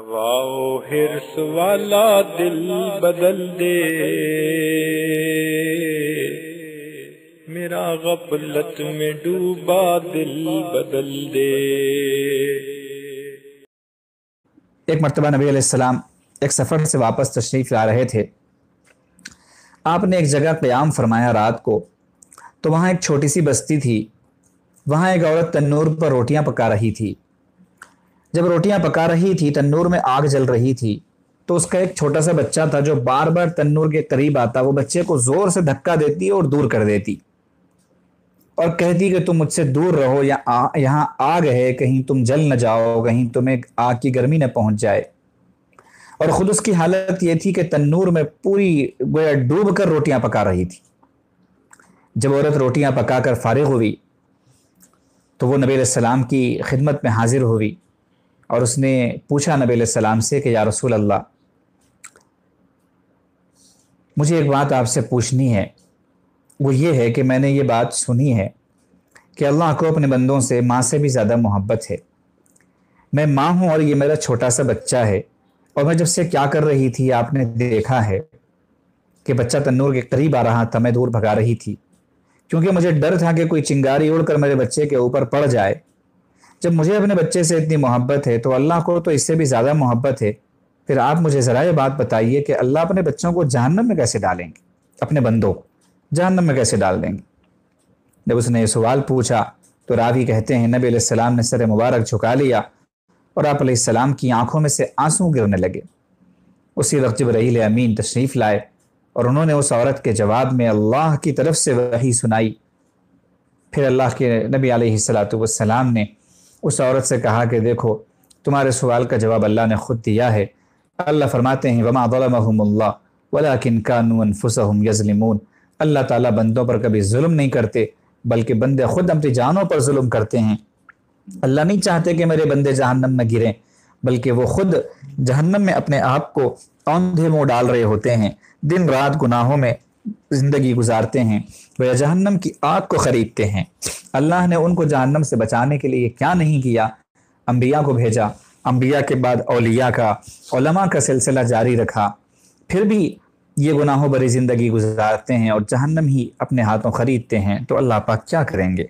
واؤ ہرس والا دل بدل دے، میرا غفلت میں ڈوبا دل بدل دے۔ ایک مرتبہ نبی علیہ السلام ایک سفر سے واپس تشریف لا رہے تھے۔ آپ نے ایک جگہ قیام فرمایا رات کو، تو وہاں ایک چھوٹی سی بستی تھی۔ وہاں ایک عورت تنور پر روٹیاں پکا رہی تھی۔ جب روٹیاں پکا رہی تھی، تنور میں آگ جل رہی تھی، تو اس کا ایک چھوٹا سا بچہ تھا جو بار بار تنور کے قریب آتا۔ وہ بچے کو زور سے دھکا دیتی اور دور کر دیتی اور کہتی کہ تم مجھ سے دور رہو، یہاں آگ ہے، کہیں تم جل نہ جاؤ، کہیں تمہیں آگ کی گرمی نہ پہنچ جائے۔ اور خود اس کی حالت یہ تھی کہ تنور میں پوری گویا ڈوب کر روٹیاں پکا رہی تھی۔ جب عورت روٹیاں پکا کر فارغ ہوئی تو وہ نبی علیہ السلام کی خدمت میں حاضر ہوئی اور اس نے پوچھا نبی علیہ السلام سے کہ یا رسول اللہ، مجھے ایک بات آپ سے پوچھنی ہے۔ وہ یہ ہے کہ میں نے یہ بات سنی ہے کہ اللہ کو اپنے بندوں سے ماں سے بھی زیادہ محبت ہے۔ میں ماں ہوں اور یہ میرا چھوٹا سا بچہ ہے، اور میں جب سے کیا کر رہی تھی آپ نے دیکھا ہے کہ بچہ تنور کے قریب آ رہا تھا، میں دور بھگا رہی تھی، کیونکہ مجھے ڈر تھا کہ کوئی چنگاری اڑ کر میرے بچے کے اوپر پڑ جائے۔ جب مجھے اپنے بچے سے اتنی محبت ہے تو اللہ کو تو اس سے بھی زیادہ محبت ہے۔ پھر آپ مجھے ذرا یہ بات بتائیے کہ اللہ اپنے بچوں کو جہنم میں کیسے ڈالیں گے، اپنے بندوں کو جہنم میں کیسے ڈال دیں گے؟ جب اس نے یہ سوال پوچھا تو راوی کہتے ہیں نبی علیہ السلام نے سر مبارک جھکا لیا اور آپ علیہ السلام کی آنکھوں میں سے آنسو گرنے لگے۔ اسی وقت جبرائیل امین تشریف لائے اور انہوں نے اس عورت کے جواب میں اللہ کی طرف سے وحی سنائی۔ پھر اللہ کے نبی علیہ السلام نے اس عورت سے کہا کہ دیکھو، تمہارے سوال کا جواب اللہ نے خود دیا ہے۔ اللہ فرماتے ہیں وَمَا ظَلَمَهُمُ اللَّهُ وَلَكِنْ كَانُوا أَنفُسَهُمْ يَظْلِمُونَ۔ اللہ تعالیٰ بندوں پر کبھی ظلم نہیں کرتے، بلکہ بندے خود اپنی جانوں پر ظلم کرتے ہیں۔ اللہ نہیں چاہتے کہ میرے بندے جہنم میں گریں، بلکہ وہ خود جہنم میں اپنے آپ کو اوندھے منہ ڈال رہے ہوتے ہیں، دن رات گناہوں میں زندگی گزارتے ہیں، وہ جہنم کی آگ کو خریدتے ہیں۔ اللہ نے ان کو جہنم سے بچانے کے لیے کیا نہیں کیا، انبیاء کو بھیجا، انبیاء کے بعد اولیاء کا، علماء کا سلسلہ جاری رکھا، پھر بھی یہ گناہوں بری زندگی گزارتے ہیں اور جہنم ہی اپنے ہاتھوں خریدتے ہیں، تو اللہ پاک کیا کریں گے؟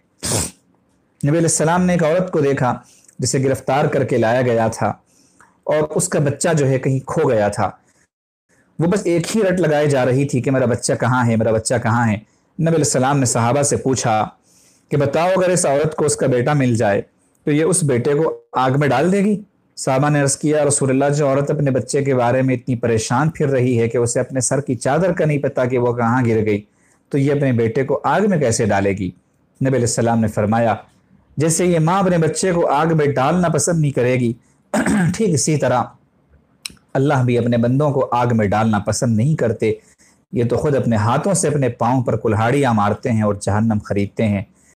نبی علیہ السلام نے ایک عورت کو دیکھا جسے گرفتار کر کے لایا گیا تھا اور اس کا بچہ جو ہے کہیں کھو گیا تھا۔ وہ بس ایک ہی رٹ لگائے جا رہی تھی کہ میرا بچہ کہاں ہے، میرا بچہ کہاں ہے۔ نبی علیہ السلام نے صحابہ سے پوچھا کہ بتاؤ اگر اس عورت کو اس کا بیٹا مل جائے تو یہ اس بیٹے کو آگ میں ڈال دے گی؟ صحابہ نے عرض کیا رسول اللہ، جو عورت اپنے بچے کے بارے میں اتنی پریشان پھر رہی ہے کہ اسے اپنے سر کی چادر کا نہیں پتا کہ وہ کہاں گر گئی، تو یہ اپنے بیٹے کو آگ میں کیسے ڈالے گی؟ نبی علیہ السلام نے فرمایا جیسے یہ ماں اپنے بچے کو آگ میں ڈالنا پسند نہیں کرے گی، ٹھیک اسی طرح اللہ بھی اپنے بندوں کو آگ میں ڈالنا پسند نہیں کرتے۔ یہ تو خود اپنے ہاتھوں سے اپنے پاؤں پر کلہاڑیاں مارتے ہیں اور جہنم خریدتے ہیں۔